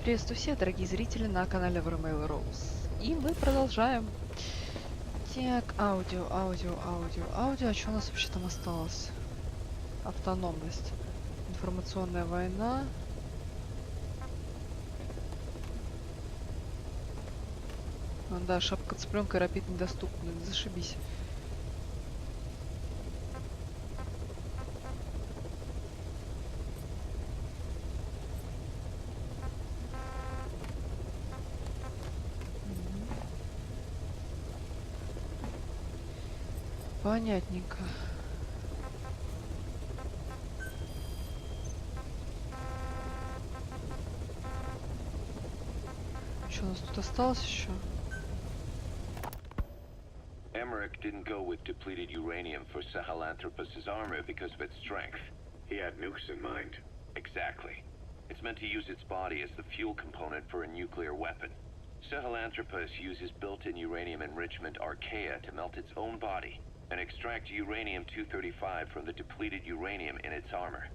Приветствую всех, дорогие зрители, на канале Vermail Rose. И мы продолжаем. Так, аудио. А что у нас вообще там осталось? Автономность. Информационная война. Да, шапка цыпленка, рапид недоступна. Зашибись. Понятненько. Что у нас тут осталось еще? Emmerich didn't go with depleted uranium for Sahelanthropus' armor because of its strength. He had nukes in mind. Exactly. It's meant to use its body as the fuel component for a nuclear weapon. Sahelanthropus uses built-in uranium enrichment archaea to melt its own body and extract uranium-235 from the depleted uranium in its armor.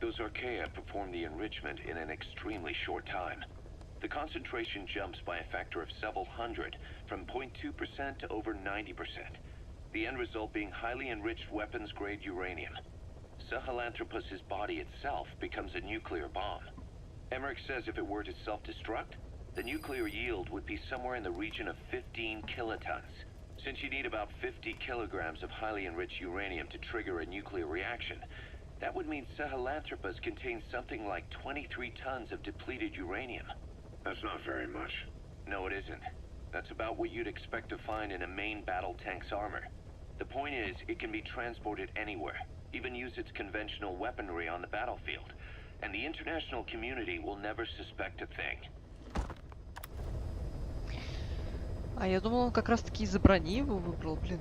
Those archaea perform the enrichment in an extremely short time. The concentration jumps by a factor of several hundred, from 0.2% to over 90%. The end result being highly enriched weapons-grade uranium. Sahelanthropus' body itself becomes a nuclear bomb. Emmerich says if it were to self-destruct, the nuclear yield would be somewhere in the region of 15 kilotons. Since you need about 50 kilograms of highly enriched uranium to trigger a nuclear reaction, that would mean Sahelanthropus contains something like 23 tons of depleted uranium. That's not very much. No, it isn't. That's about what you'd expect to find in a main battle tank's armor. The point is, it can be transported anywhere, even use its conventional weaponry on the battlefield, and the international community will never suspect a thing. А я думал, он как раз-таки из-за брони его выбрал, блин.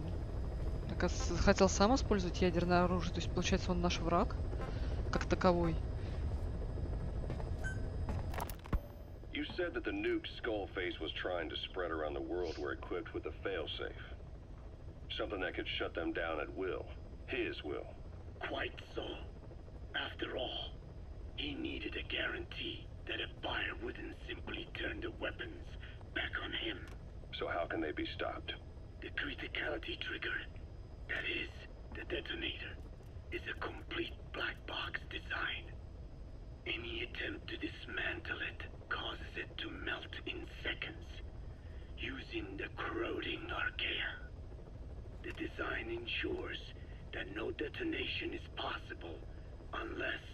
Оказывается, хотел сам использовать ядерное оружие, то есть, получается, он наш враг, как таковой. You said that the nukes Skullface was trying to spread around the world were equipped with a failsafe. Something that could shut them down at will. His will. Quite so. After all, he needed a guarantee that a buyer wouldn't simply turn the weapons back on him. So how can they be stopped? The criticality trigger, that is, the detonator, is a complete black box design. Any attempt to dismantle it causes it to melt in seconds, using the corroding archaea. The design ensures that no detonation is possible unless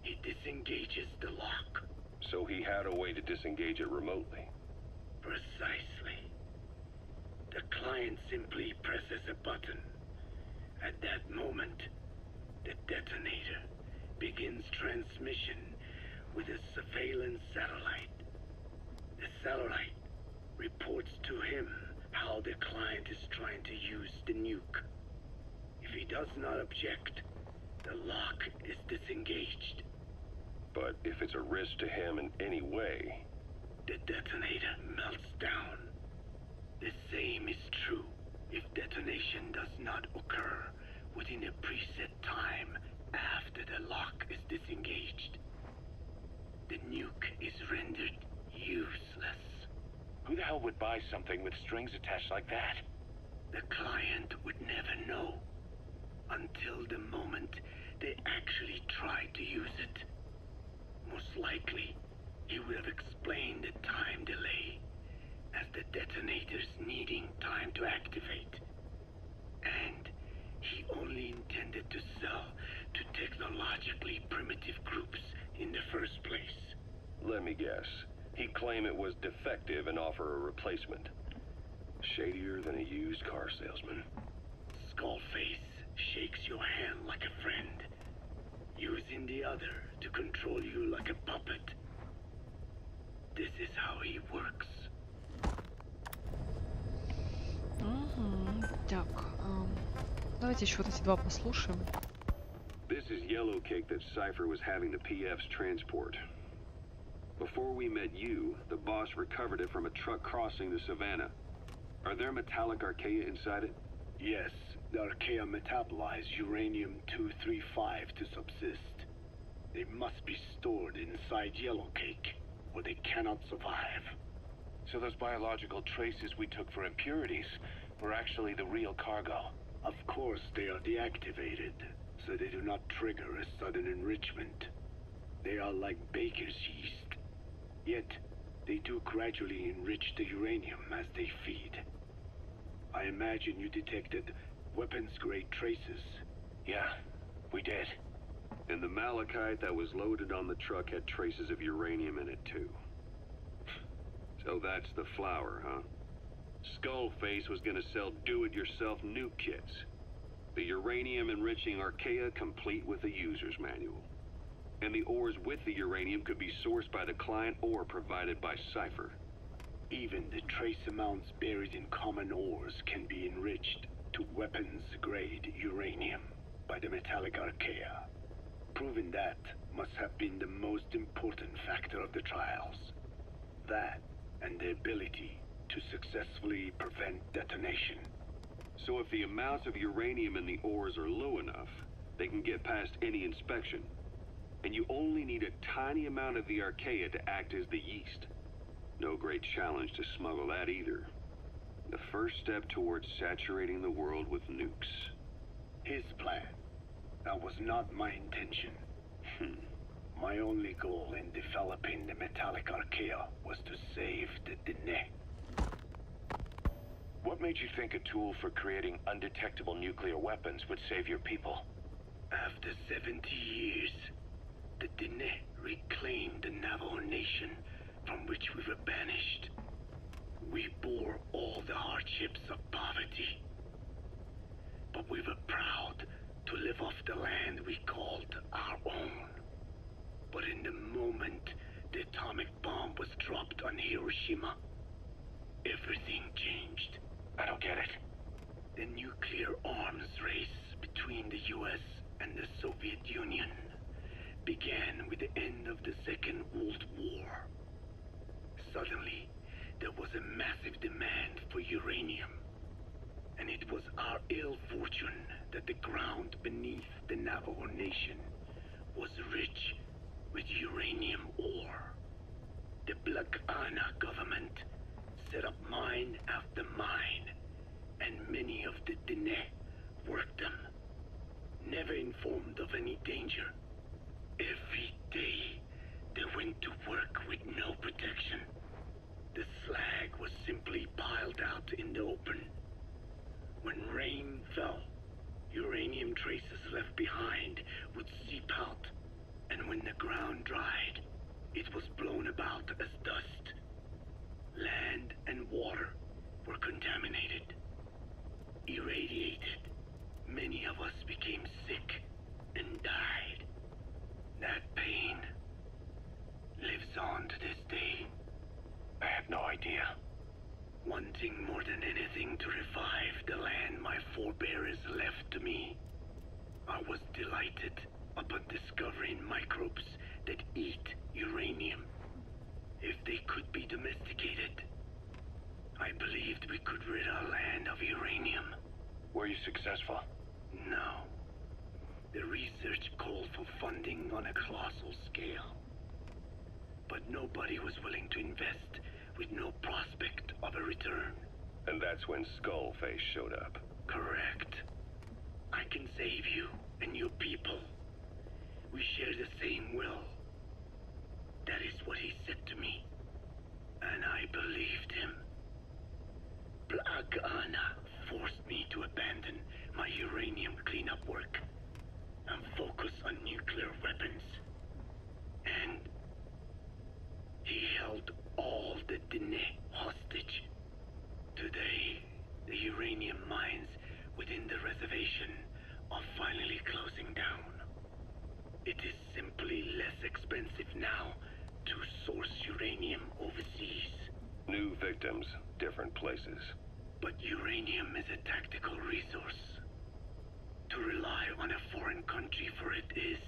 it disengages the lock. So he had a way to disengage it remotely. Precisely. The client simply presses a button. At that moment, the detonator begins transmission with a surveillance satellite. The satellite reports to him how the client is trying to use the nuke. If he does not object, the lock is disengaged. But if it's a risk to him in any way... The detonator melts down. The same is true if detonation does not occur within a preset time after the lock is disengaged. The nuke is rendered useless. Who the hell would buy something with strings attached like that? The client would never know until the moment they actually try to use it. Most likely, he would have explained the time delay as the detonators needing time to activate. And he only intended to sell to technologically primitive groups in the first place. Let me guess. He'd claim it was defective and offer a replacement. Shadier than a used car salesman. Skullface shakes your hand like a friend, using the other to control you like a puppet. This is how he works. Так, давайте еще вот эти два послушаем. This is yellow cake that Cypher was having the PFs transport. Before we met you, the boss recovered it from a truck crossing the savannah. Are there metallic archaea inside it? Yes, the archaea metabolize uranium-235 to subsist. They must be stored inside yellow cake. or they cannot survive. So those biological traces we took for impurities were actually the real cargo. Of course, they are deactivated, so they do not trigger a sudden enrichment. They are like baker's yeast. Yet, they do gradually enrich the uranium as they feed. I imagine you detected weapons-grade traces. Yeah, we did. And the malachite that was loaded on the truck had traces of uranium in it, too. So that's the flower, huh? Skullface was gonna sell do-it-yourself nuke kits. The uranium-enriching Archaea complete with a user's manual. And the ores with the uranium could be sourced by the client or provided by Cypher. Even the trace amounts buried in common ores can be enriched to weapons-grade uranium by the metallic Archaea. Proving that must have been the most important factor of the trials. That and the ability to successfully prevent detonation. So if the amounts of uranium in the ores are low enough, they can get past any inspection. And you only need a tiny amount of the Archaea to act as the yeast. No great challenge to smuggle that either. The first step towards saturating the world with nukes. His plan. That was not my intention. My only goal in developing the metallic Archaea was to save the Dene. What made you think a tool for creating undetectable nuclear weapons would save your people? After 70 years, the Dene reclaimed the Navajo Nation from which we were banished. We bore all the hardships of poverty, but we were proud to live off the land we called our own. But in the moment the atomic bomb was dropped on Hiroshima, everything changed. I don't get it. The nuclear arms race between the US and the Soviet Union began with the end of the Second World War. Suddenly, there was a massive demand for uranium. And it was our ill fortune that the ground beneath the Navajo Nation was rich with uranium ore. The Black Ana government set up mine after mine, and many of the Dene worked them, never informed of any danger. Every day, they went to work with no protection. The slag was simply piled out in the open. When rain fell, uranium traces left behind would seep out, and when the ground dried, it was blown about as dust. Land and water were contaminated, irradiated. Many of us became sick and died. That pain lives on to this day. I had no idea. Wanting more than anything to revive the land my forebears left to me, I was delighted upon discovering microbes that eat uranium. If they could be domesticated, I believed we could rid our land of uranium. Were you successful? No. The research called for funding on a colossal scale. But nobody was willing to invest with no prospect of a return. And that's when Skullface showed up. Correct. I can save you and your people. We share the same will. That is what he said to me. And I believed him. Black Ana forced me to abandon my uranium cleanup work and focus on nuclear weapons. And he held all the Dene hostage. Today, the uranium mines within the reservation are finally closing down. It is simply less expensive now to source uranium overseas. New victims, different places. But uranium is a tactical resource. To rely on a foreign country for it is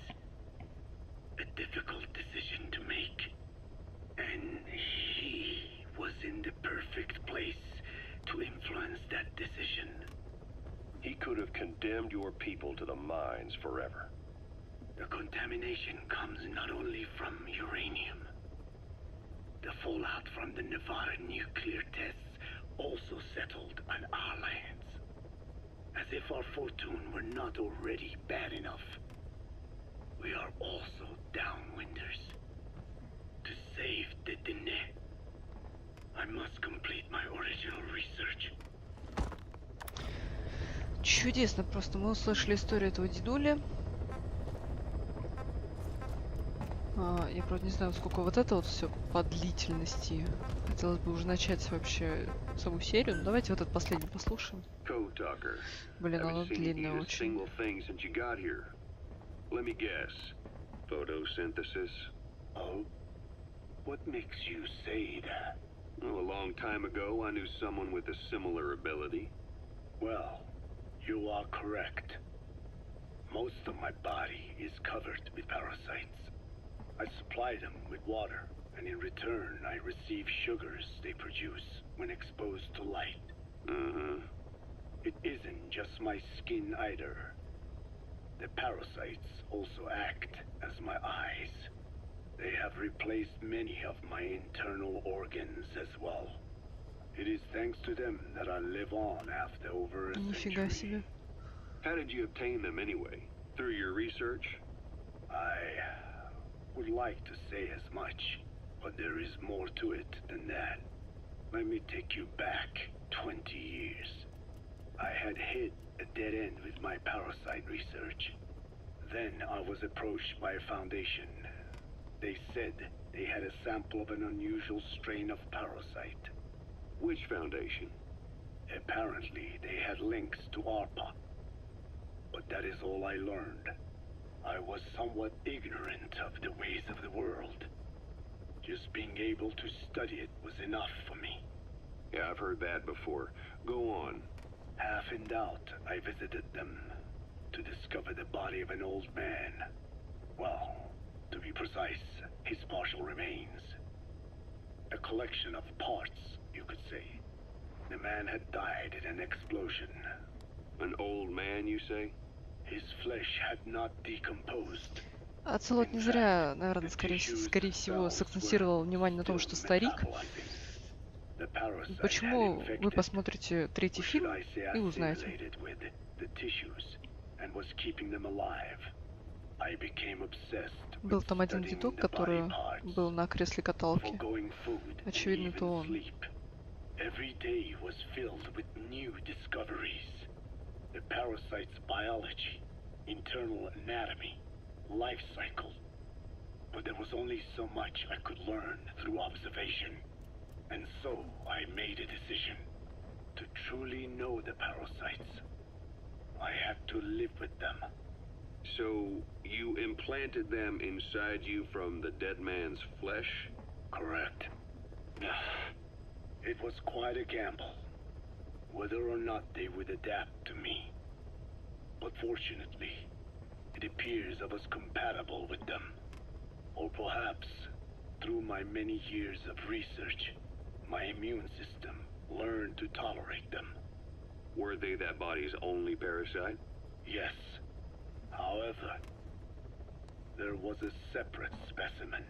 a difficult decision to make. And he was in the perfect place to influence that decision. He could have condemned your people to the mines forever. The contamination comes not only from uranium, fallout from the Nevada nuclear tests also settled on our lands. As if our fortune were not already bad enough, we are also downwinders. To save Dedenne, I must complete my original research. Чудесно, просто мы услышали историю этого дедули. Я, правда, не знаю, сколько вот это вот все по длительности. Хотелось бы уже начать вообще саму серию. Ну, давайте вот этот последний послушаем. Code Talker. Блин, она Haven't seen you длинная eat a очень. single thing since you got here. Let me guess. Photosynthesis? Oh? What makes you say that? Well, a long time ago, I knew someone with a similar ability. Well, you are correct. Most of my body is covered with parasites. I supply them with water, and in return I receive sugars they produce when exposed to light. It isn't just my skin either. The parasites also act as my eyes. They have replaced many of my internal organs as well. It is thanks to them that I live on after over a Нифига century. себе. How did you obtain them anyway? Through your research? I would like to say as much, but there is more to it than that. Let me take you back 20 years. I had hit a dead end with my parasite research. Then I was approached by a foundation. They said they had a sample of an unusual strain of parasite. Which foundation? Apparently, they had links to ARPA. But that is all I learned. I was somewhat ignorant of the ways of the world. Just being able to study it was enough for me. Yeah, I've heard that before. Go on. Half in doubt, I visited them to discover the body of an old man. Well, to be precise, his partial remains. A collection of parts, you could say. The man had died in an explosion. An old man, you say? His flesh had not decomposed. Оцелот не зря, наверное, скорее всего, сакцентировал внимание на том, что старик. Почему вы посмотрите третий фильм и узнаете. Был там один дедок, который был на кресле каталки. Очевидно, это он. Every day was filled with new discoveries. The parasite's biology, internal anatomy, life cycle. But there was only so much I could learn through observation. And so I made a decision. To truly know the parasites, I had to live with them. So, you implanted them inside you from the dead man's flesh? Correct. It was quite a gamble, whether or not they would adapt to me. But fortunately, it appears I was compatible with them. Or perhaps, through my many years of research, my immune system learned to tolerate them. Were they that body's only parasite? Yes. However, there was a separate specimen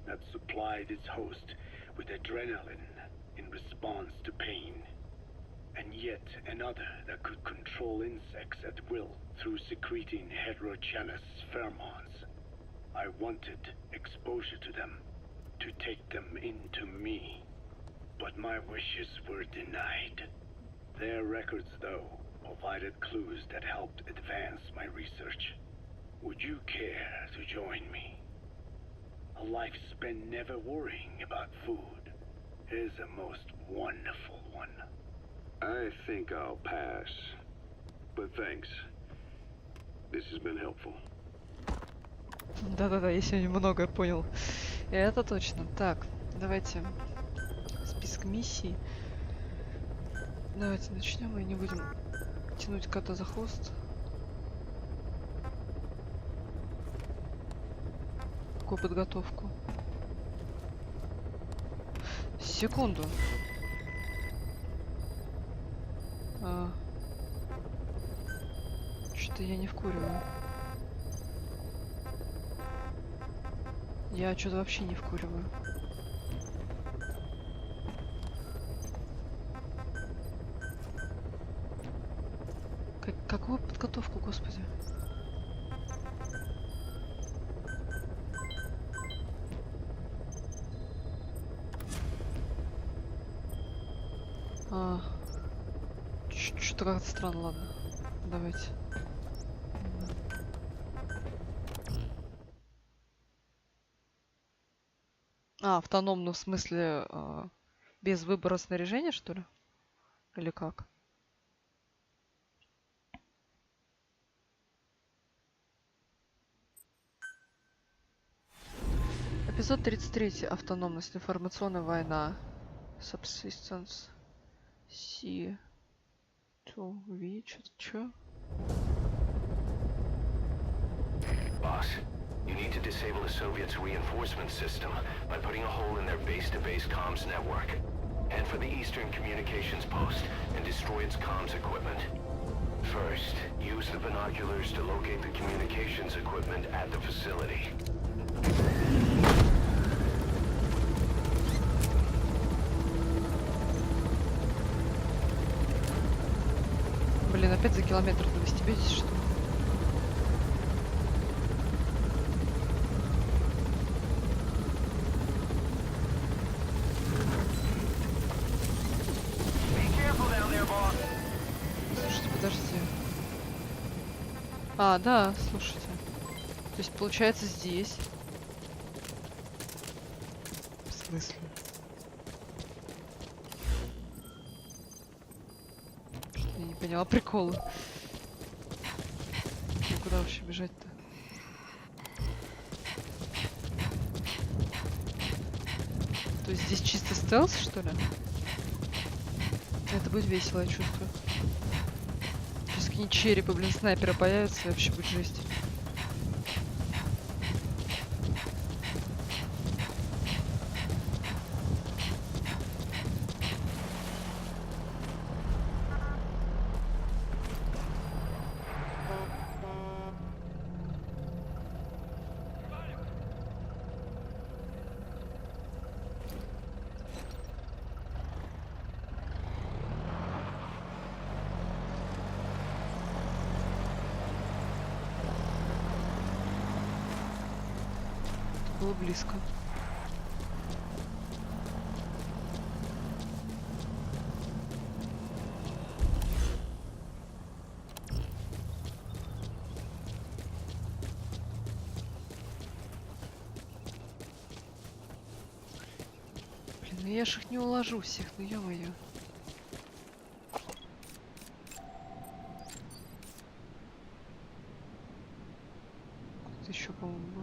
that supplied its host with adrenaline in response to pain, and yet another that could control insects at will through secreting heterogeneous pheromones. I wanted exposure to them, to take them into me, but my wishes were denied. Their records, though, provided clues that helped advance my research. Would you care to join me? A life spent never worrying about food is a most wonderful one. I think I'll pass. But thanks. This has been helpful. Да-да-да, я сегодня многое понял. Это точно. Так, давайте список миссий. Давайте начнем и не будем тянуть кота за хвост. Какую подготовку? Секунду. Что-то я не вкуриваю. Я что-то вообще не вкуриваю. Какую подготовку, господи? А, что-то как-то странно, ладно. Давайте. А, автономно в смысле без выбора снаряжения, что ли? Или как? Эпизод 33. Автономность. Информационная война. Subsistence. C. 2V. Чё? Boss, you need to disable the Soviets' reinforcement system by putting a hole in their base-to-base comms network. Head for the Eastern Communications Post and destroy its comms equipment. First, use the binoculars to locate the communications equipment at the facility. Блин, опять за километр довести, видите, что ли? Слушайте, подожди. А, да, слушайте. То есть, получается, здесь. В смысле? Я не поняла прикола. Ну, куда вообще бежать-то? То есть здесь чисто стелс, что ли? Это будет весело, я чувствую. Сейчас какие-нибудь черепы, блин, снайпера появятся, и вообще будет жесть. Было близко. Блин, ну я ж их не уложу всех, ну ё-моё. Кто-то еще, по-моему, был.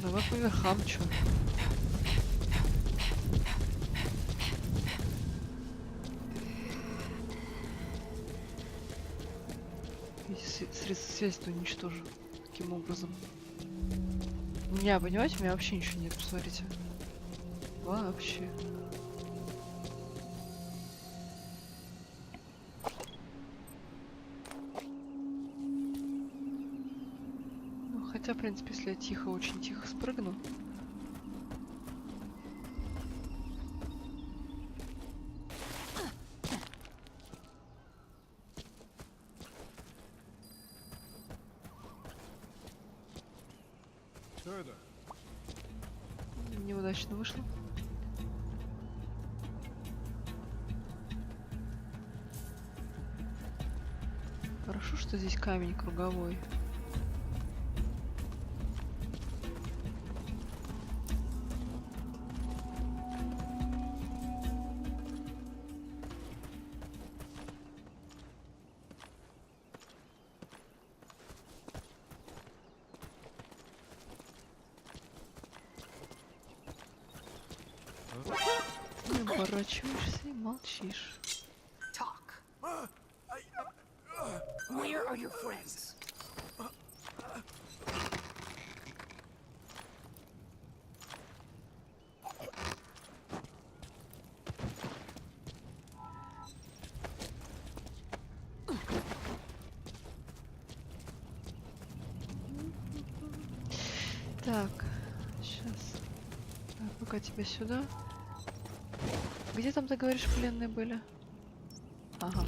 Давай по верхам, чё? Средства связи-то уничтожу. Таким образом. У меня, понимаете, у меня вообще ничего нет, посмотрите. Вообще. Ну, хотя, в принципе, если я тихо, очень тихо спрыгну. Неудачно вышло. Хорошо, что здесь камень круговой. Ты не оборачиваешься и молчишь. Talk. Where are your friends? Так, сейчас. Так, пока тебя сюда. Где там, ты говоришь, пленные были? Ага.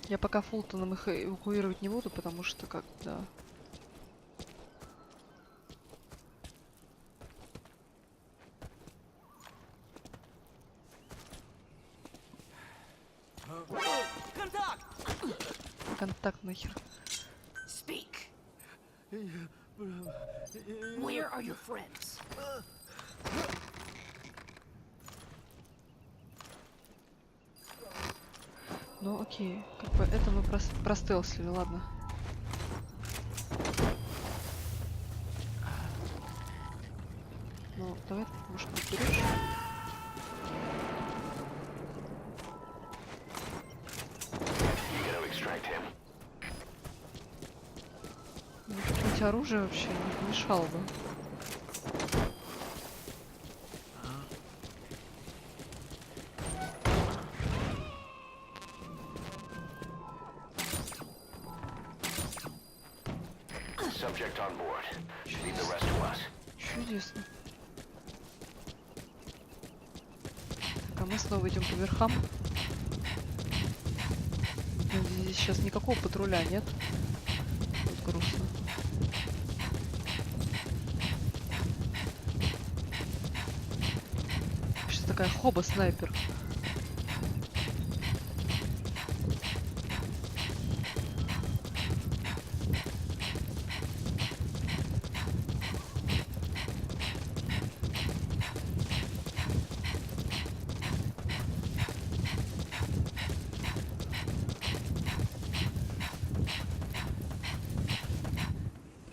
Я пока Фултоном их эвакуировать не буду, потому что как, да. Контакт нахер. Speak. Where are your friends? Ну окей, как бы это мы простелсили, ладно. Ну, давай, может, подберешь? You gotta extract him. Ну, какое-нибудь оружие вообще не мешало бы. Subject on board. Leave the rest to us. Чудесно. Так, а мы снова идем по верхам. Здесь сейчас никакого патруля нет. Вот грустно. Сейчас такая хоба снайпер.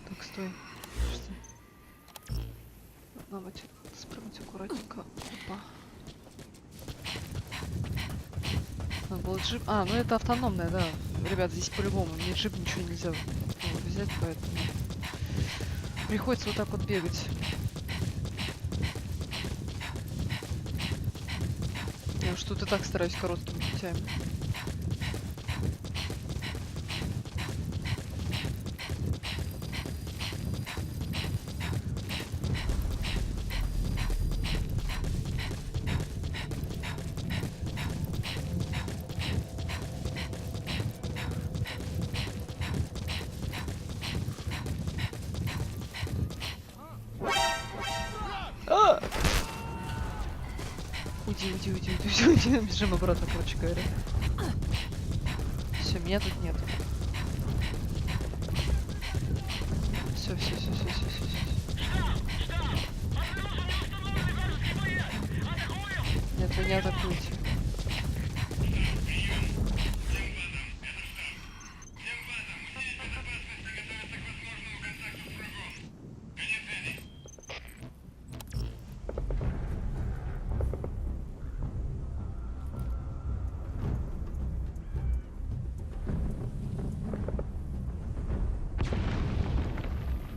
Так, стой. Подожди. Надо спрыгнуть аккуратненько. Опа. Надо было джип. А, ну это автономная, да. Ребят, здесь по-любому. Мне джип ничего нельзя взять, поэтому приходится вот так вот бегать. Я уж тут и так стараюсь короткими путями. Уйди, бежим обратно, короче говоря. Все, меня тут нет. Все. Нет, вы не атакуете.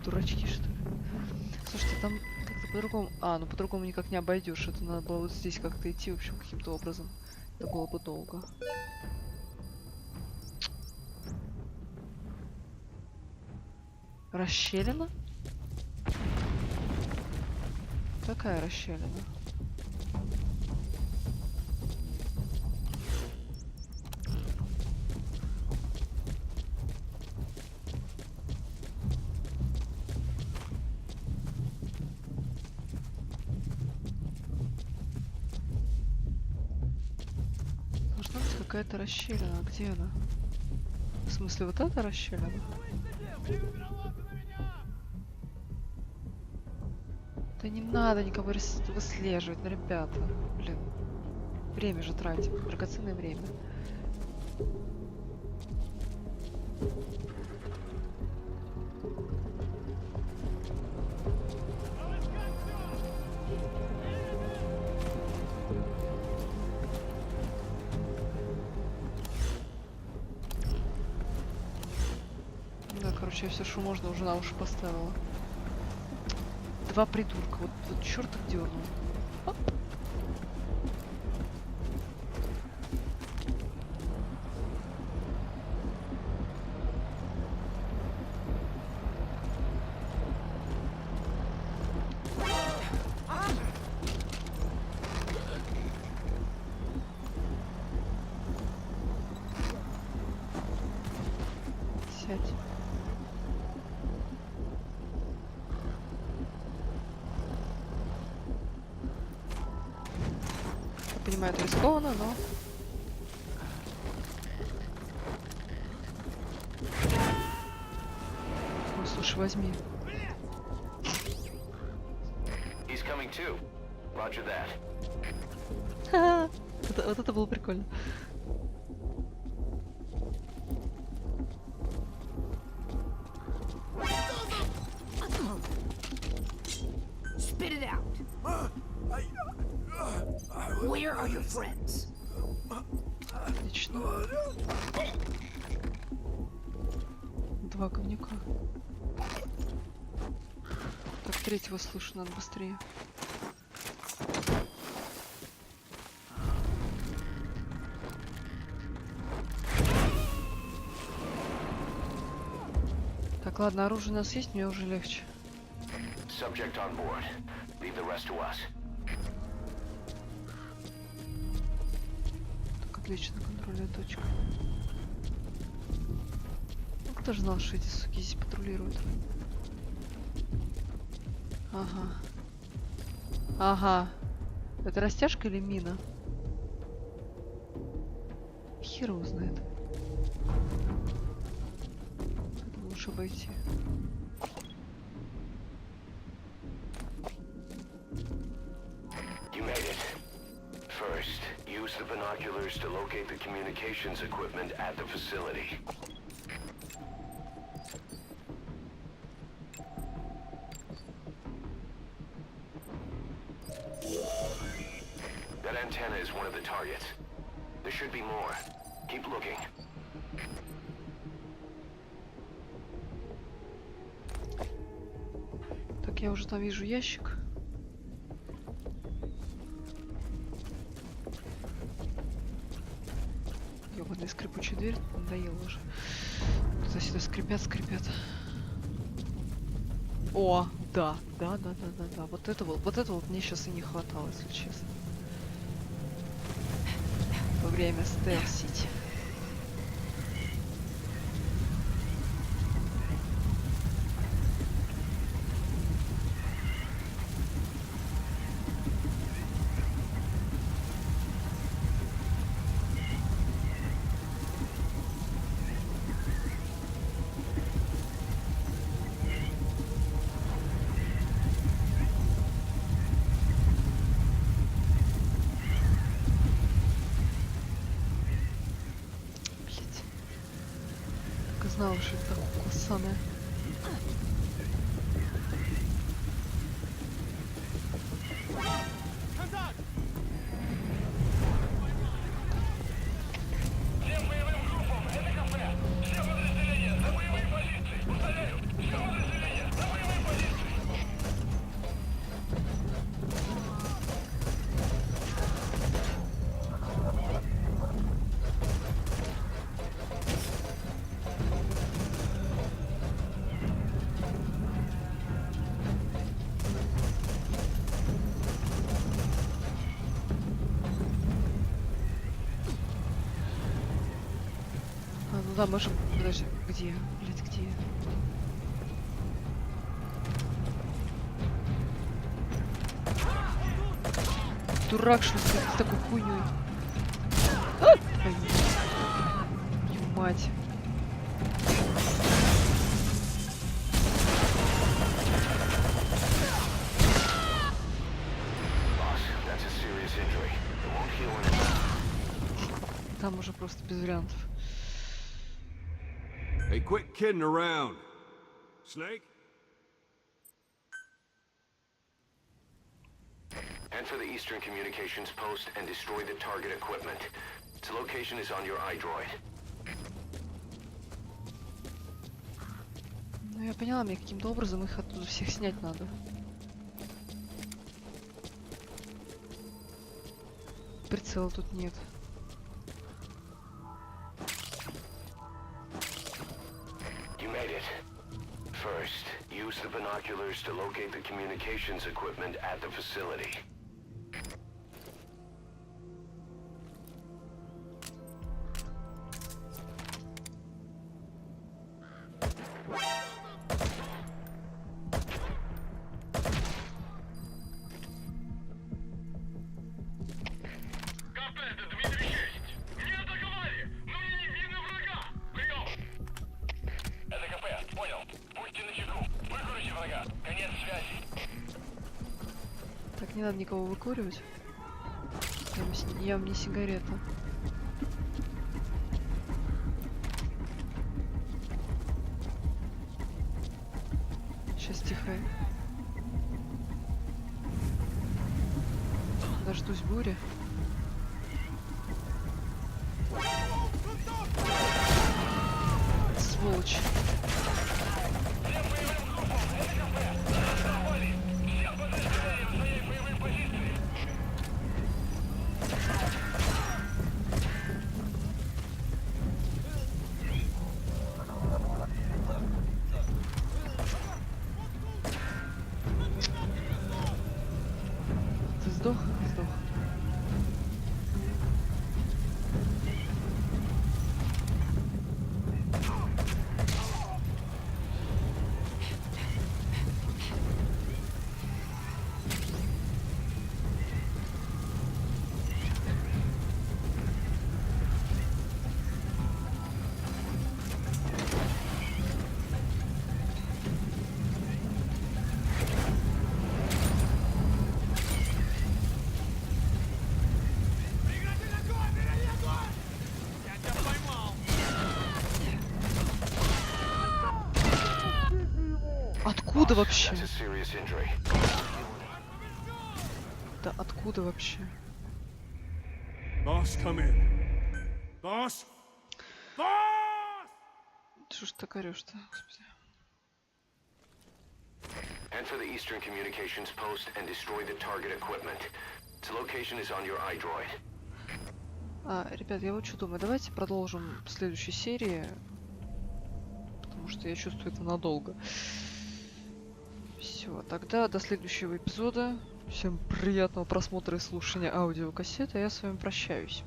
Дурачки, что ли? Слушайте, там как-то по-другому... А, ну по-другому никак не обойдешь. Это надо было вот здесь как-то идти, в общем, каким-то образом. Это было бы долго. Расщелина? Какая расщелина? Должна быть какая-то расщелина. Где она? В смысле, вот эта расщелина? Да не надо никого выслеживать, ну, ребята. Блин. Время же тратим. Драгоценное время. Да, короче, я все, что можно, уже на уши поставила. Два придурка. Вот черт их дернул. Оп. Сядь. Я понимаю, это рискованно, но... Ну, слушай, возьми. He's coming too. Roger that. Ха-ха. Вот это было прикольно. Spit it out. Where are your friends? Отлично. Два говнюка. Так, третьего слышу, надо быстрее. Так, ладно, оружие у нас есть, мне уже легче. Subject on board. Leave the rest to us. Так, отлично, контрольная точка. Ну, кто же знал, что эти суки здесь патрулируют? Ага. Ага. Это растяжка или мина? Хер его знает. Это лучше обойти. You made it. First, use the binoculars to locate the communications equipment at the facility. That antenna is one of the targets. There should be more. Keep looking. Так, я уже там вижу ящик. Ёбаная скрипучая дверь, надоела уже. Туда-сюда скрипят. О, да. Вот этого вот мне сейчас и не хватало, если честно. Во время стелсить. Блять. Так и знала, что это такое колоссальное. А, ну да, можем... Подожди, где? Блять, где? Дурак, что ли, с такой хуйней? А! Твою мать. Boss, that's a serious injury. It won't heal in a... Там уже просто без вариантов. Hey, quit kidding around. Snake? Enter the Eastern Communications Post and destroy the target equipment. Its location is on your iDroid. Ну я поняла, мне каким-то образом их оттуда всех снять надо. Прицела тут нет. You made it. First, use the binoculars to locate the communications equipment at the facility. Не надо никого выкуривать. Я вам не сигарета. Сейчас тихо. Дождусь бури. Сволочь. Ты сдох? Сдох. Откуда вообще? That's a serious injury. Да откуда вообще? Boss, come in. Boss? Boss! Что ж ты орёшь-то, господи? Enter the Eastern Communications Post and destroy the target equipment. Its location is on your iDroid. Ребят, я вот что думаю, давайте продолжим в следующей серии, потому что я чувствую это надолго. Все, тогда до следующего эпизода. Всем приятного просмотра и слушания аудиокассеты, а я с вами прощаюсь.